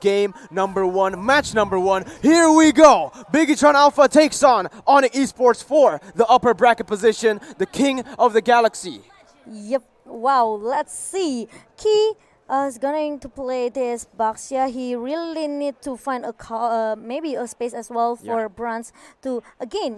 Game number 1, match number 1. Here we go. Bigetron Alpha takes on ONIC Esports for the upper bracket position, the king of the galaxy. Yep. Wow. Let's see. Key is going to play this Baxia. He really need to find a maybe a space as well for Bronze to again.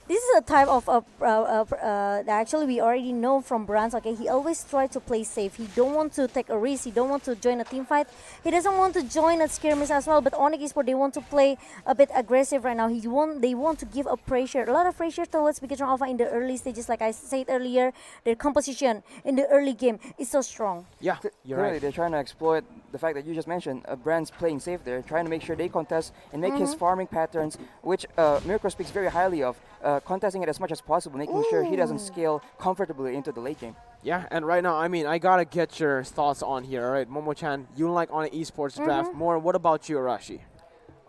This is a type of that actually we already know from Bronze. Okay, he always try to play safe. He don't want to take a risk. He don't want to join a team fight. He doesn't want to join a skirmish as well. But ONIC Esports, they want to play a bit aggressive right now. They want to give a pressure, a lot of pressure towards Bigetron Alpha in the early stages. Like I said earlier, their composition in the early game is so strong. Yeah, you're Clearly, right. they're trying to exploit the fact that you just mentioned. Brand's playing safe there, trying to make sure they contest and make his farming patterns, which Mirko speaks very highly of, contesting it as much as possible, making sure he doesn't scale comfortably into the late game. Yeah, and right now, I gotta get your thoughts on here. All right, Momo-chan, you like ONIC Esports draft more. What about you, Arashi?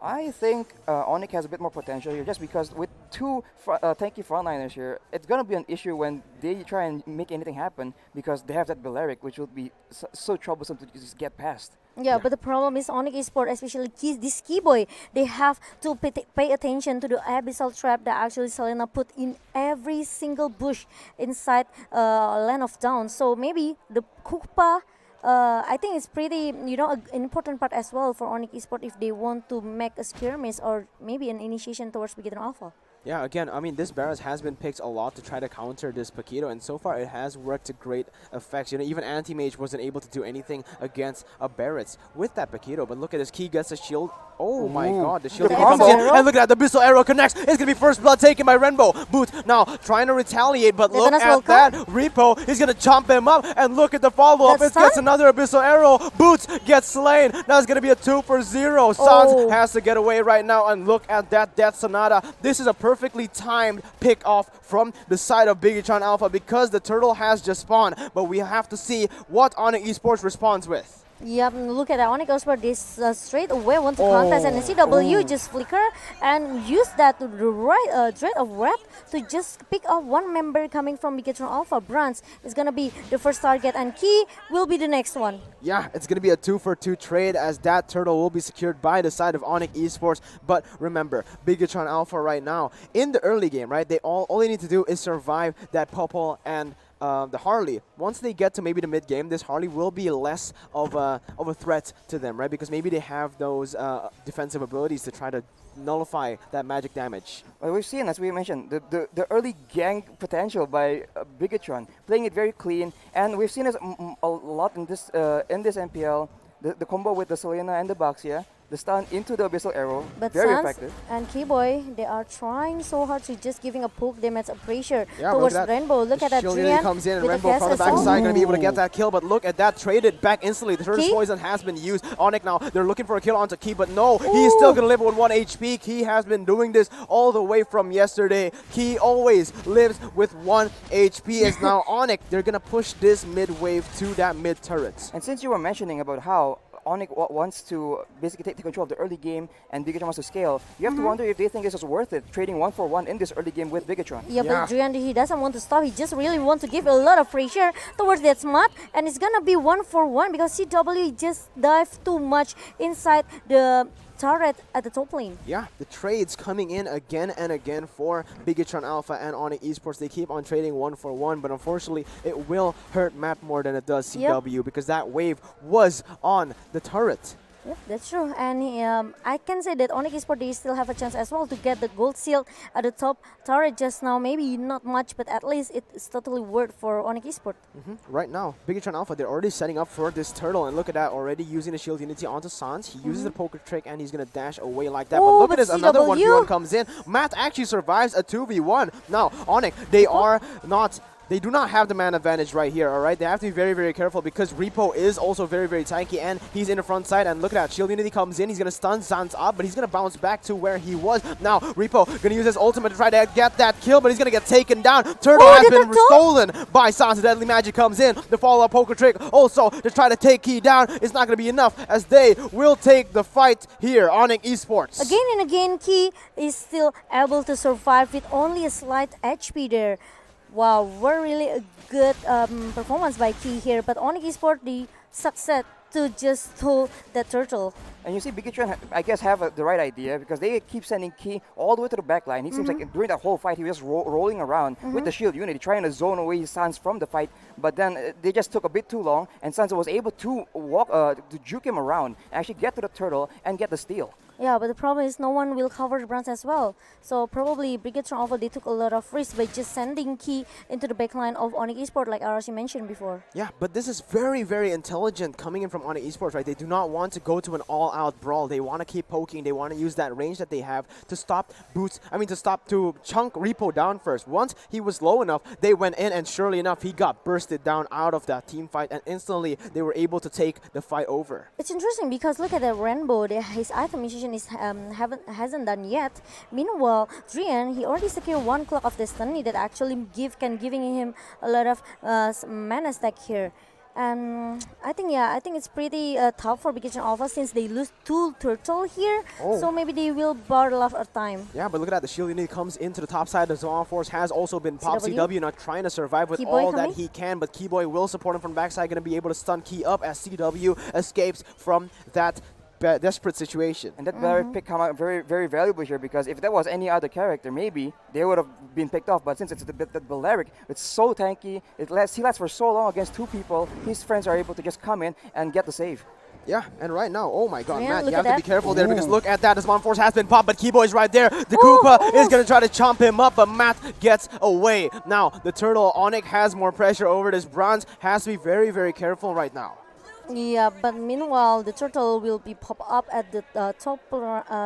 I think ONIC has a bit more potential here just because with two tanky frontliners here, it's going to be an issue when they try and make anything happen because they have that Balearic, which will be so troublesome to just get past. Yeah, but the problem is ONIC Esports, especially this key boy, they have to pay attention to the abyssal trap that actually Selena put in every single bush inside Land of Dawn. So maybe the Kukpa, I think it's pretty, an important part as well for ONIC Esports if they want to make a skirmish or maybe an initiation towards Bigetron Alpha. Yeah, again, this Barras has been picked a lot to try to counter this Paquito, and so far it has worked to great effects. Even Anti-Mage wasn't able to do anything against a Barret's with that Paquito, but look at this, Key gets a shield. Oh my god, the shield comes in, and look at that, the Abyssal Arrow connects. It's going to be first blood taken by Renbo. Boot now trying to retaliate, but look at that. Repo is going to chomp him up, and look at the follow-up. It gets another Abyssal Arrow. Boots gets slain. Now it's going to be a 2-for-0. Sans has to get away right now, and look at that Death Sonata. This is a perfectly timed pick off from the side of Bigetron Alpha because the turtle has just spawned, but we have to see what ONIC Esports responds with. Yep, look at that. ONIC Esports, this straight away want to contest, and the CW just flicker and use that Dread of Wrath to just pick off one member coming from Bigetron Alpha. Bronze is going to be the first target, and Key will be the next one. Yeah, it's going to be a 2-for-2 trade as that turtle will be secured by the side of ONIC Esports. But remember, Bigetron Alpha right now, in the early game, right, all they need to do is survive that Popol and the Harley. Once they get to maybe the mid game, this Harley will be less of a threat to them, right? Because maybe they have those defensive abilities to try to nullify that magic damage. Well, we've seen, as we mentioned, the early gang potential by Bigetron, playing it very clean, and we've seen this a lot in this MPL. The combo with the Selena and the Baxia, the stun into the Abyssal Arrow, but very Sans effective. And Keyboy, they are trying so hard to just giving a poke damage, a pressure Yeah, towards Rainbow. Look at that Drian comes in and with Rainbow from the backside going to be able to get that kill, but look at that, traded back instantly. The Turtle's Poison has been used. ONIC now, they're looking for a kill onto Key, but no, he's still going to live with 1 HP. Key has been doing this all the way from yesterday. Key always lives with 1 HP as now ONIC, they're going to push this mid wave to that mid turret. And since you were mentioning about how ONIC wants to basically take control of the early game and Bigetron wants to scale, you have to wonder if they think this is worth it, trading 1-for-1 in this early game with Bigetron. Yeah, but Drian, he doesn't want to stop. He just really wants to give a lot of pressure towards that smart, and it's gonna be 1-for-1 because CW just dived too much inside the turret at the top lane. Yeah, the trades coming in again and again for Bigetron Alpha and ONIC Esports. They keep on trading 1-for-1, but unfortunately it will hurt map more than it does CW because that wave was on the turret. Yep, that's true. And I can say that ONIC Esports, they still have a chance as well to get the gold seal at the top turret just now. Maybe not much, but at least it's totally worth for ONIC Esports. Right now, Bigetron Alpha, they're already setting up for this turtle, and look at that, already using the shield unity onto Sans. He uses the poker trick, and he's going to dash away like that. But look at this, another 1v1 comes in. Matt actually survives a 2v1. Now, ONIC, they do not have the man advantage right here, all right? They have to be very, very careful because Repo is also very, very tanky, and he's in the front side. And look at that, Shield Unity comes in. He's going to stun Sans up, but he's going to bounce back to where he was. Now, Repo going to use his ultimate to try to get that kill, but he's going to get taken down. Turtle has been stolen by Sans. Deadly Magic comes in. The follow-up poker trick also to try to take Key down. It's not going to be enough as they will take the fight here. ONIC Esports. Again and again, Key is still able to survive with only a slight HP there. Wow, we're really a good performance by Key here. But ONIC Esports, the success to just stole the turtle. And you see, Bigetron, I guess, have the right idea because they keep sending Key all the way to the back line. He seems like during that whole fight, he was rolling around with the shield unity, trying to zone away Sans from the fight. But then they just took a bit too long, and Sans was able to walk, to juke him around, and actually get to the turtle and get the steal. Yeah, but the problem is no one will cover the bronze as well. So probably Bigetron also they took a lot of risks by just sending Key into the backline of ONIC Esports, like Arashi mentioned before. Yeah, but this is very, very intelligent coming in from ONIC Esports, right? They do not want to go to an all-out brawl. They want to keep poking. They want to use that range that they have to stop to chunk Repo down first. Once he was low enough, they went in, and surely enough, he got bursted down out of that team fight, and instantly they were able to take the fight over. It's interesting because look at the Rainbow. His item musician is hasn't done yet. Meanwhile, Drian, he already secured 1 clock of Destiny that actually giving him a lot of mana stack here. And I think it's pretty tough for Bigetron Alpha since they lose 2 turtle here. So maybe they will borrow a lot of time. Yeah, but look at that. The shield unit comes into the top side. The Zoan Force has also been popped. CW not trying to survive with Keyboy all coming. that he can, but Keyboy will support him from backside. Going to be able to stun Key up as CW escapes from that desperate situation. And that Balearic pick come out very, very valuable here because if that was any other character, maybe they would have been picked off. But since it's that Balearic, it's so tanky, he lasts for so long against 2 people, his friends are able to just come in and get the save. Yeah, and right now, oh my god, Yeah, Matt, look you at have to be that. careful there because look at that. The Spawn Force has been popped, but Keyboy's right there. The Koopa is going to try to chomp him up, but Matt gets away. Now, the Turtle, ONIC has more pressure over this. Bronze has to be very, very careful right now. Yeah, but meanwhile, the turtle will be pop up at the top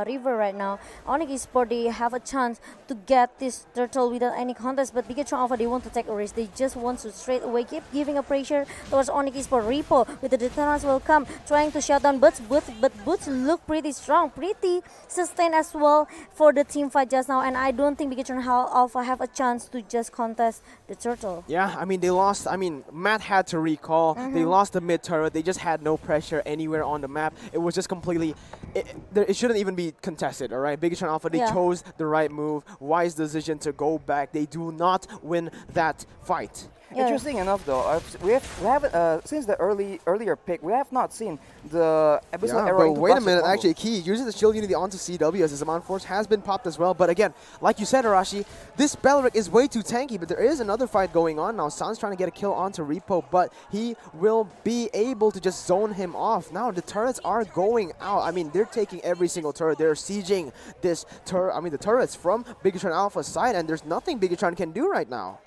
river right now. ONIC Esports, they have a chance to get this turtle without any contest, but Bigetron Alpha, they want to take a risk. They just want to straight away keep giving a pressure towards ONIC Esports. Repo with the Detonans will come, trying to shut down Boots, but Boots look pretty strong, pretty sustained as well for the team fight just now, and I don't think Bigetron Alpha have a chance to just contest the turtle. Yeah, I mean, they lost. I mean, Matt had to recall. They lost the mid turret. They just had no pressure anywhere on the map. It was just completely, it shouldn't even be contested, all right? Bigetron Alpha, they chose the right move, wise decision to go back. They do not win that fight. Interesting enough, though, we have since the earlier pick, we have not seen the Abyssal Arrow. But wait a minute, actually, Key using the shield unity onto CW as his Zaman Force has been popped as well. But again, like you said, Arashi, this Balearic is way too tanky, but there is another fight going on now. San's trying to get a kill onto Repo, but he will be able to just zone him off. Now the turrets are going out. I mean, they're taking every single turret. They're sieging this the turrets from Bigetron Alpha's side, and there's nothing Bigetron can do right now.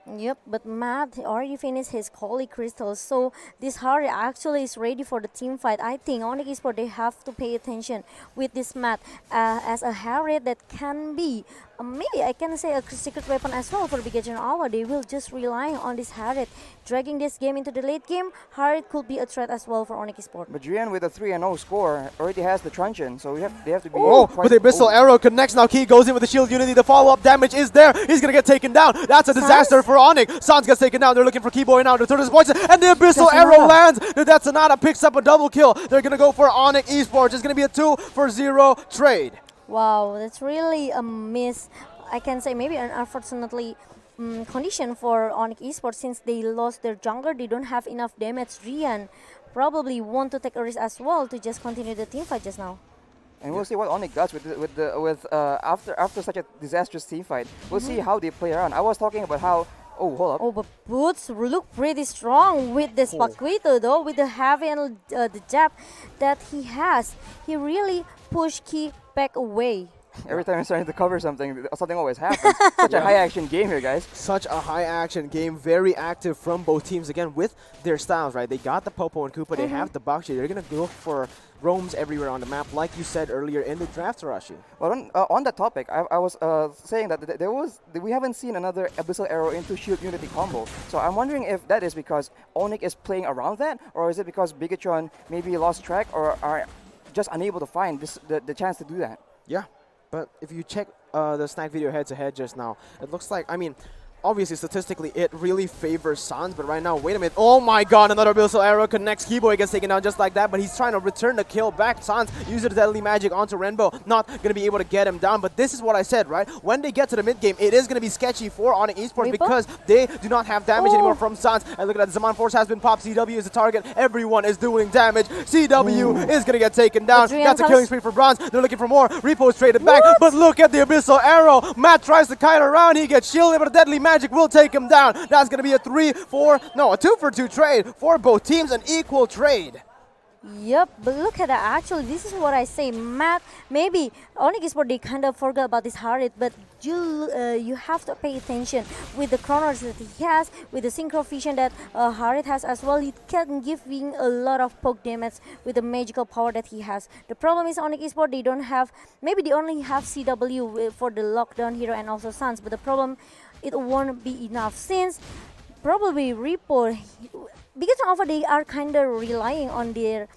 Yep, but Matt already finished his Holy Crystals, so this Harry actually is ready for the team fight. I think ONIC Esports, they have to pay attention with this Matt as a Harry that can be maybe I can say a secret weapon as well for Bigetron Alpha. They will just rely on this Harriet, dragging this game into the late game. Harriet could be a threat as well for ONIC Esports. But Drian with a 3-0 score already has the truncheon, so they have to be. Oh, but the Abyssal Arrow connects now. Key goes in with the shield unity. The follow-up damage is there. He's gonna get taken down. That's a disaster for ONIC. Sans gets taken down. They're looking for Keyboy now. The turret is poisoned, and the Abyssal Arrow lands. The Detonata picks up a double kill. They're gonna go for ONIC Esports. It's gonna be a 2-for-0 trade. Wow, that's really a miss. I can say maybe an unfortunately condition for ONIC Esports since they lost their jungler. They don't have enough damage. Rian probably want to take a risk as well to just continue the team fight just now. And we'll see what ONIC does after such a disastrous team fight. We'll see how they play around. I was talking about how. Oh, hold up. Oh, but Boots look pretty strong with this Paquito though, with the heavy and the jab that he has. He really pushed Key back away. Every time I'm starting to cover something always happens. Such a high-action game here, guys. Such a high-action game, very active from both teams. Again, with their styles, right? They got the Popo and Koopa, they have the Bakshi. They're going to look for roams everywhere on the map, like you said earlier in the draft, Arashi. Well, on that topic, I was saying that we haven't seen another Abyssal Arrow into Shield Unity combo. So I'm wondering if that is because ONIC is playing around that, or is it because Bigetron maybe lost track or are just unable to find the chance to do that? Yeah. But if you check the snack video head-to-head just now, it looks like, I mean, obviously, statistically, it really favors Sans, but right now, wait a minute. Oh my god, another Abyssal Arrow connects Kibo. He gets taken down just like that, but he's trying to return the kill back. Sans uses the Deadly Magic onto Renbo. Not going to be able to get him down, but this is what I said, right? When they get to the mid-game, it is going to be sketchy for ONIC Esports because they do not have damage anymore from Sans. And look at that, Zaman Force has been popped. CW is the target. Everyone is doing damage. CW is going to get taken down. That's a killing spree for Bronze. They're looking for more. Repo is traded back, but look at the Abyssal Arrow. Matt tries to kite around. He gets shielded, but the Deadly Magic will take him down. That's going to be a 2-for-2 trade for both teams, an equal trade. Yep, but look at that. Actually, this is what I say. Matt, maybe ONIC Esports, they kind of forgot about this Harit, but you have to pay attention with the chronos that he has, with the synchro vision that Harit has as well. He can give a lot of poke damage with the magical power that he has. The problem is ONIC Esports, they don't have, maybe they only have CW for the lockdown hero and also Suns, but the problem, it won't be enough since probably Repo, Bigetron Alpha, they are kind of relying on their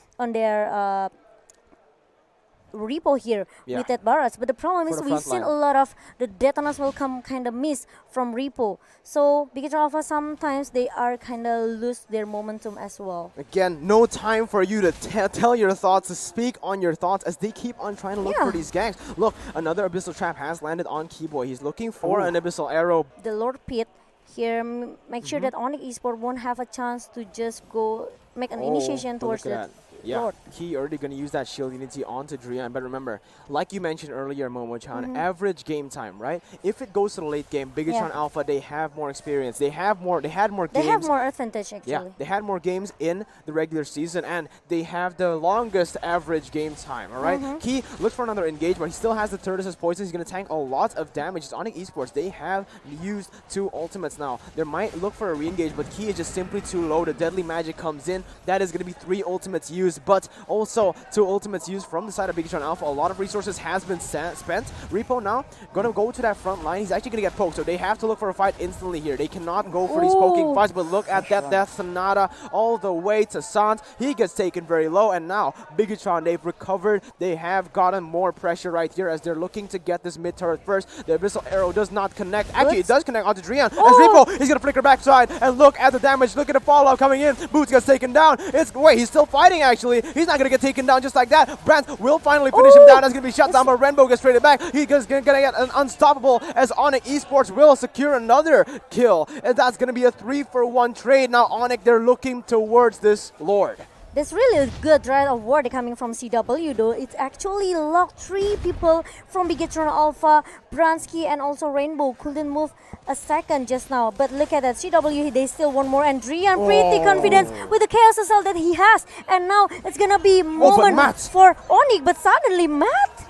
Repo here with that barrage, but the problem is we've seen a lot of the detonas will come kind of miss from Repo. So Bigetron Alpha, sometimes they are kind of lose their momentum as well. Again, no time for you to tell your thoughts, to speak on your thoughts as they keep on trying to look for these ganks. Look, another Abyssal Trap has landed on Keyboy. He's looking for an Abyssal Arrow. The Lord Pit here, make sure that ONIC Esports won't have a chance to just go make an initiation towards the Lord. He already going to use that shield unity onto Drian, but remember, like you mentioned earlier, Momo-chan, average game time, right? If it goes to the late game, Bigetron Alpha, they have more experience. They had more games. They have more advantage, actually. Yeah, they had more games in the regular season, and they have the longest average game time, all right? Key looks for another engage, but he still has the Turtles' poison. He's going to tank a lot of damage. It's ONIC Esports. They have used 2 ultimates now. They might look for a re-engage, but Key is just simply too low. The Deadly Magic comes in. That is going to be 3 ultimates used, but also 2 ultimates used from the side of Bigetron Alpha. A lot of resources has been spent. Repo now going to go to that front line. He's actually going to get poked, so they have to look for a fight instantly here. They cannot go for these poking fights, but look at that Death Sonata all the way to Sans. He gets taken very low, and now Bigetron, they've recovered. They have gotten more pressure right here as they're looking to get this mid turret first. The Abyssal Arrow does not connect. Actually, it does connect onto Drian. As Repo, he's going to flicker backside, and look at the damage. Look at the fallout coming in. Boots gets taken down. Wait, he's still fighting, actually. He's not going to get taken down just like that. Brandt will finally finish him down. That's going to be shut down, but Renbo gets traded back. He's going to get an unstoppable as ONIC Esports will secure another kill. And that's going to be a 3-for-1 trade. Now ONIC, they're looking towards this Lord. That's really a good right of word coming from CW though. It's actually locked 3 people from Bigetron Alpha, Bransky and also Rainbow couldn't move a second just now. But look at that, CW, they still want more, and Drian pretty confident with the Chaos Assault that he has. And now it's gonna be moment for ONIC, but suddenly Matt?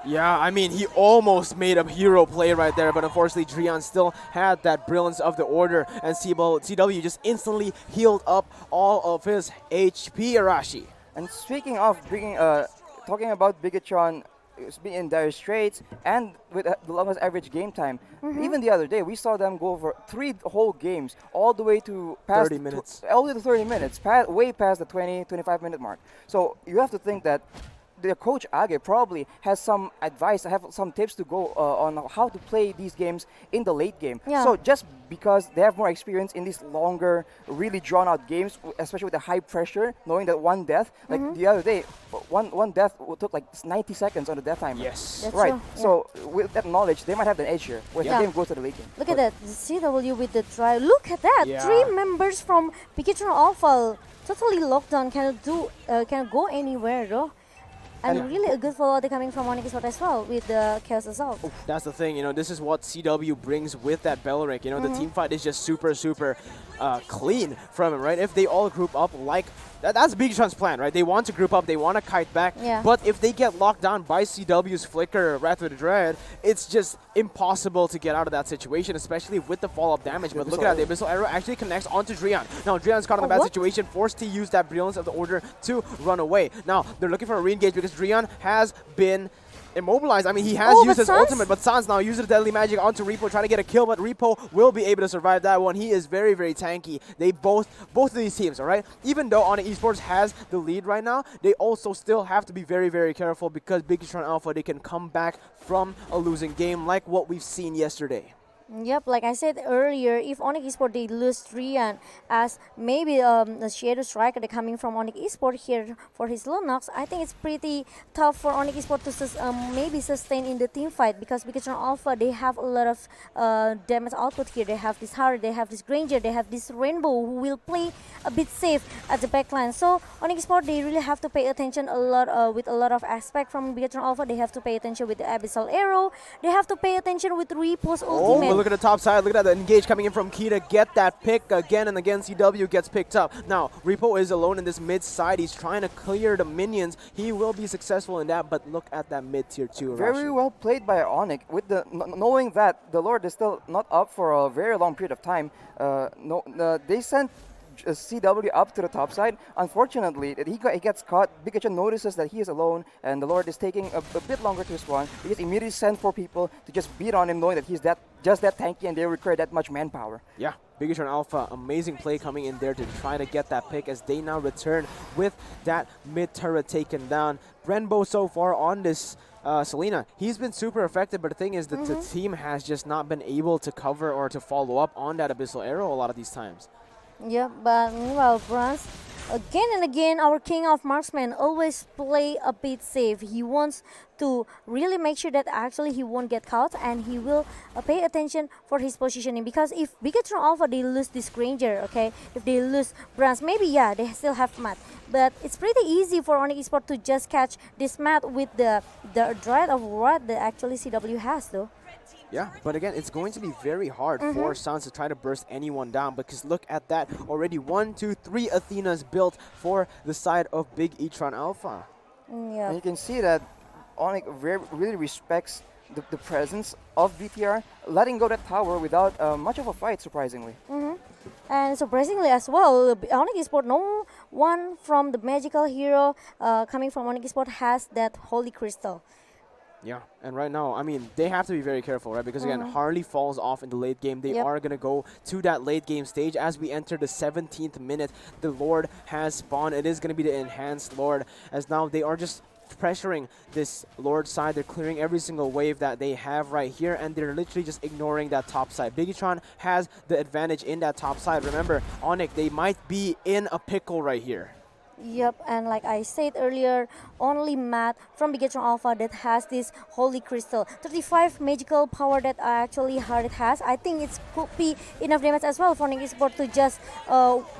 Yeah, I mean, he almost made a hero play right there, but unfortunately, Drian still had that brilliance of the order, and CW just instantly healed up all of his HP, Arashi. And speaking of talking about Bigetron being in dire straits and with the longest average game time, even the other day we saw them go for 3 whole games, all the way to past 30 minutes. All the way to 30 minutes, way past the 20-25 minute mark. So you have to think that the coach Age probably has some advice, have some tips to go on how to play these games in the late game. So just because they have more experience in these longer, really drawn out games, especially with the high pressure, knowing that one death, like the other day, one death took like 90 seconds on the death timer. Yes. That's right. true. So with that knowledge, they might have an edge here when the game goes to the late game. Look at that, the CW with the try. Look at that, 3 members from Bigetron Alpha totally locked down, cannot go anywhere though. And really a good follow coming from ONIC Esports as well with the Chaos Assault. That's the thing, this is what CW brings with that Belleric. The team fight is just super clean from him, right? If they all group up like that's Bigetron's plan, right? They want to group up, they want to kite back, but if they get locked down by CW's Flicker, Wrath of the Dread, it's just impossible to get out of that situation, especially with the follow-up damage. But look at that, the Abyssal Arrow actually connects onto Drian. Now Drian's caught in a bad situation, forced to use that brilliance of the order to run away. Now they're looking for a re-engage because Drian has been immobilized. I mean, he has used his ultimate, but Sans now uses the Deadly Magic onto Repo, trying to get a kill, but Repo will be able to survive that one. He is very tanky. They both of these teams, all right? Even though ONIC Esports has the lead right now, they also still have to be very careful because Bigetron Alpha, they can come back from a losing game like what we've seen yesterday. Yep, like I said earlier, if ONIC Esports they lose Rian as maybe the shadow striker they coming from ONIC Esports here for his Lunox, I think it's pretty tough for ONIC Esports to maybe sustain in the team fight because Bigetron Alpha they have a lot of damage output here. They have this Harry, they have this Granger, they have this Rainbow who will play a bit safe at the backline. So ONIC Esports they really have to pay attention a lot with a lot of aspect from Bigetron Alpha. They have to pay attention with the Abyssal Arrow. They have to pay attention with Repo's ultimate. But look at the top side. Look at that. The engage coming in from Key to get that pick again and again. CW gets picked up. Now, Repo is alone in this mid side. He's trying to clear the minions. He will be successful in that, but look at that mid tier 2. Very well played by ONIC, with the knowing that the Lord is still not up for a very long period of time. They sent CW up to the top side. Unfortunately, he gets caught. Bigetron notices that he is alone, and the Lord is taking a bit longer to respond. He just immediately sent for people to just beat on him, knowing that he's just that tanky and they require that much manpower. Yeah, Bigetron Alpha, amazing play coming in there to try to get that pick as they now return with that mid turret taken down. Renbo so far on this Selena, he's been super effective, but the thing is that the team has just not been able to cover or to follow up on that Abyssal Arrow a lot of these times. Yeah, but meanwhile, Bronze, again and again, our king of marksman always play a bit safe. He wants to really make sure that actually he won't get caught and he will pay attention for his positioning. Because if Bigetron Alpha, they lose this Granger, okay? If they lose Bronze, maybe, yeah, they still have Matt. But it's pretty easy for ONIC Esports to just catch this Matt with the dread of what the actually CW has, though. Yeah, but again, it's going to be very hard for Sans to try to burst anyone down because look at that. Already 1, 2, 3 Athenas built for the side of Bigetron Alpha. Yeah. And you can see that ONIC really respects the presence of BTR, letting go that tower without much of a fight, surprisingly. And surprisingly as well, ONIC Esports, no one from the magical hero coming from ONIC Esports has that Holy Crystal. Yeah, and right now, I mean, they have to be very careful, right? Because again, Harley falls off in the late game. They are going to go to that late game stage. As we enter the 17th minute, the Lord has spawned. It is going to be the enhanced Lord, as now they are just pressuring this Lord side. They're clearing every single wave that they have right here, and they're literally just ignoring that top side. Bigetron has the advantage in that top side. Remember, ONIC, they might be in a pickle right here. Yep, and like I said earlier, only Matt from Bigetron Alpha that has this Holy Crystal. 35 magical power that actually Harit has. I think it could be enough damage as well for ONIC Esports to just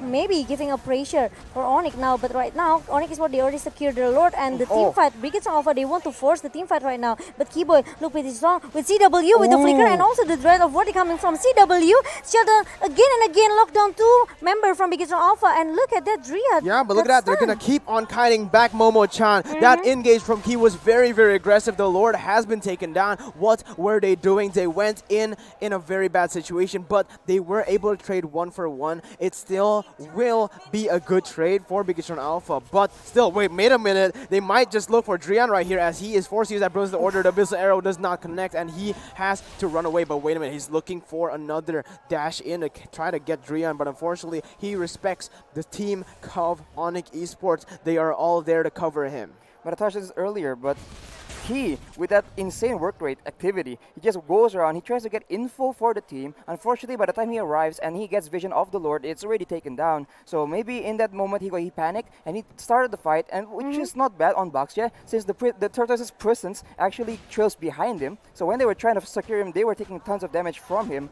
maybe giving a pressure for ONIC now. But right now, ONIC Esports, they already secured the Lord and the team fight. Bigetron Alpha, they want to force the team fight right now. But Keyboy, look pretty strong with CW, with the flicker, and also the dread of what coming from CW. Sheldon again and again locked down 2 member from Bigetron Alpha, and look at that Dryad. Yeah, but look at that. They're going to keep on kiting back Momo-chan. That engage from Key was very, very aggressive. The Lord has been taken down. What were they doing? They went in a very bad situation, but they were able to trade 1 for 1. It still will be a good trade for Bigetron Alpha, but still, wait a minute. They might just look for Drian right here as he is forced to use that Bronze the Order. The Abyssal Arrow does not connect, and he has to run away. But wait a minute, he's looking for another dash in to try to get Drian, but unfortunately, he respects the team of ONIC Esports. They are all there to cover him. But I touched this earlier, but he, with that insane work rate activity, he just goes around, he tries to get info for the team. Unfortunately, by the time he arrives and he gets vision of the Lord, it's already taken down. So maybe in that moment he panicked and he started the fight, and which is not bad on Baxia, since the Turtles' presence actually trails behind him. So when they were trying to secure him, they were taking tons of damage from him.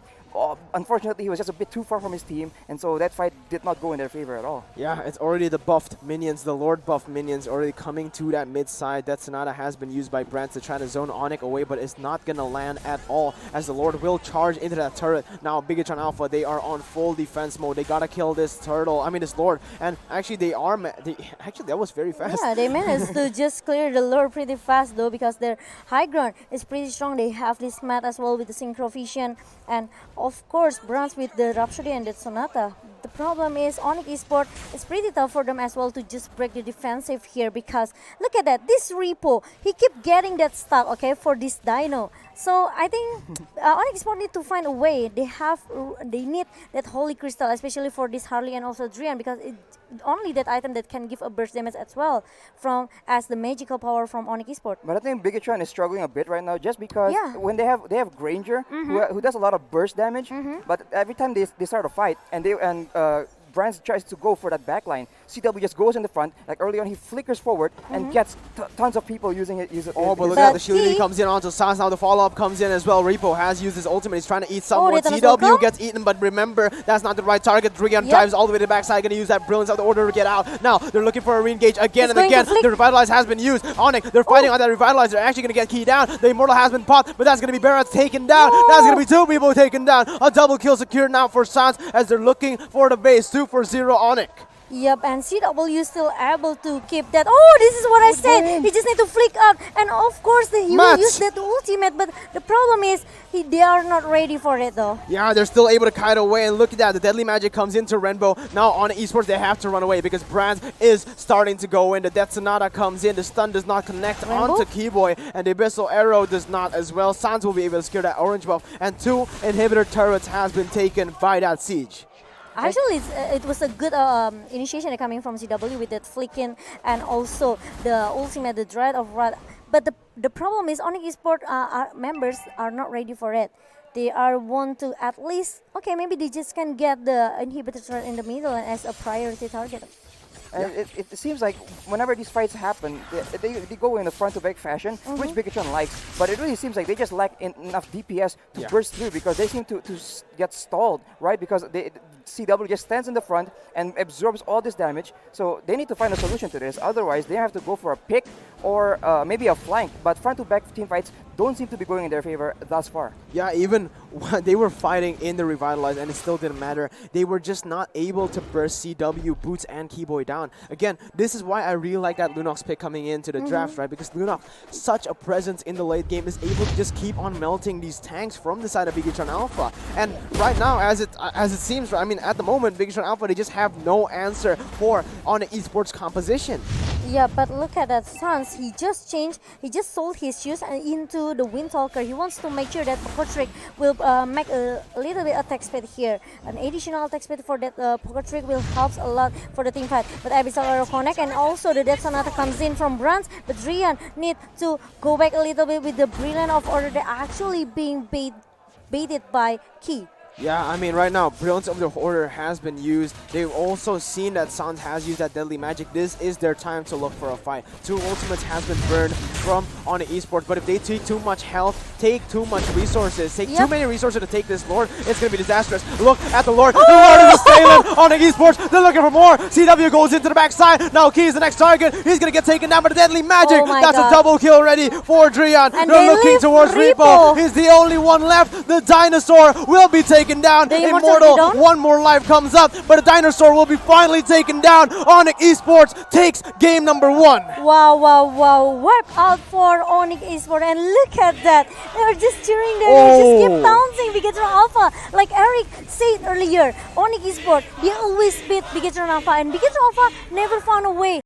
Unfortunately, he was just a bit too far from his team, and so that fight did not go in their favor at all. Yeah, it's already the buffed minions, the Lord buffed minions already coming to that mid side. That Sonata has been used by Brand to try to zone ONIC away, but it's not going to land at all as the Lord will charge into that turret. Now, Bigetron Alpha, they are on full defense mode. They got to kill this turtle, this Lord. And actually, actually, that was very fast. Yeah, they managed to just clear the Lord pretty fast, though, because their high ground is pretty strong. They have this mat as well with the Synchro Vision, and of course, Bronze with the Rhapsody and the Sonata. The problem is ONIC Esports, it's pretty tough for them as well to just break the defensive here, because look at that, this Repo, he keep getting that stuck, okay, for this Dino. So I think ONIC Esports need to find a way. They need that Holy Crystal, especially for this Harley and also Drian, because only that item that can give a burst damage as well from as the magical power from ONIC Esports. But I think Bigetron is struggling a bit right now just because Yeah. when they have Granger who does a lot of burst damage, but every time they start a fight and Brands tries to go for that backline, CW just goes in the front. Like early on, he flickers forward and gets tons of people using it. Oh, but look But at the shielding he- comes in onto Sans. Now the follow-up comes in as well. Repo has used his ultimate. He's trying to eat someone. Return as CW welcome. gets eaten, but remember, that's not the right target. Drian Yep. drives all the way to the backside. Going to use that brilliance of the order to get out. Now they're looking for a re-engage again He's and going to again. flick. The Revitalize has been used. ONIC, they're fighting on that Revitalize. They're actually going to get keyed down. The Immortal has been popped, but that's going to be Barrett's taken down. No. That's going to be two people taken down. A double kill secured now for Sans as they're looking for the base. 2-0 ONIC. Yep, and CW still able to keep that. Oh, this is what I said. He just need to flick out, and of course he will Match. use that ultimate. But the problem is they are not ready for it though. Yeah, they're still able to kite away, and look at that. The Deadly Magic comes into Renbo. Now on Esports, they have to run away because Brands is starting to go in. The Death Sonata comes in. The stun does not connect Renbo? onto Keyboy, and the Abyssal Arrow does not as well. Sans will be able to secure that orange buff, and 2 inhibitor turrets has been taken by that siege. Actually, it was a good initiation coming from CW with that flicking and also the ultimate, the Dread of Wrath. But the problem is ONIC Esports members are not ready for it. They are want to at least, okay, maybe they just can get the inhibitor turret in the middle as a priority target. And it seems like whenever these fights happen, they go in a front-to-back fashion, which Bigetron likes. But it really seems like they just lack enough DPS to burst through because they seem to get stalled, right? Because CW just stands in the front and absorbs all this damage. So they need to find a solution to this. Otherwise, they have to go for a pick or maybe a flank. But front-to-back team fights don't seem to be going in their favor thus far. Yeah, even when they were fighting in the Revitalize and it still didn't matter. They were just not able to burst CW, Boots, and Keyboy down. Again, this is why I really like that Lunox pick coming into the draft, right? Because Lunox, such a presence in the late game, is able to just keep on melting these tanks from the side of Bigetron Alpha. And right now, as it seems, I mean, at the moment, Bigetron Alpha, they just have no answer for on the esports composition. Yeah, but look at that Sans. He just sold his shoes and into the Windtalker. He wants to make sure that Poker will make a little bit attack speed here. An additional attack speed for that Poker will help a lot for the team fight. But Abyssal Arrow connect and also the Death Sonata comes in from Brands. But Drian need to go back a little bit with the Brilliant of Order. They're actually being baited by Key. Yeah, I mean, right now, Brilliance of the Order has been used. They've also seen that Sans has used that Deadly Magic. This is their time to look for a fight. 2 ultimates has been burned from on the esports, but if they take too much health, take too much resources, take too many resources to take this Lord, it's going to be disastrous. Look at the Lord. The Lord is assailant on the esports. They're looking for more. CW goes into the backside. Now Key is the next target. He's going to get taken down by the Deadly Magic. Oh my That's God. a double kill already for Drian. And They're they looking leave towards Repo. He's the only one left. The Dinosaur will be taken down. The Immortal, Immortal, one more life comes up, but the Dinosaur will be finally taken down. ONIC Esports takes game number 1. Wow, wow, wow. Wipe out for ONIC Esports. And look at that. They're just cheering there. They just keep bouncing Bigetron Alpha. Like Eric said earlier, ONIC Esports, they always beat Bigetron Alpha. And Bigetron Alpha never found a way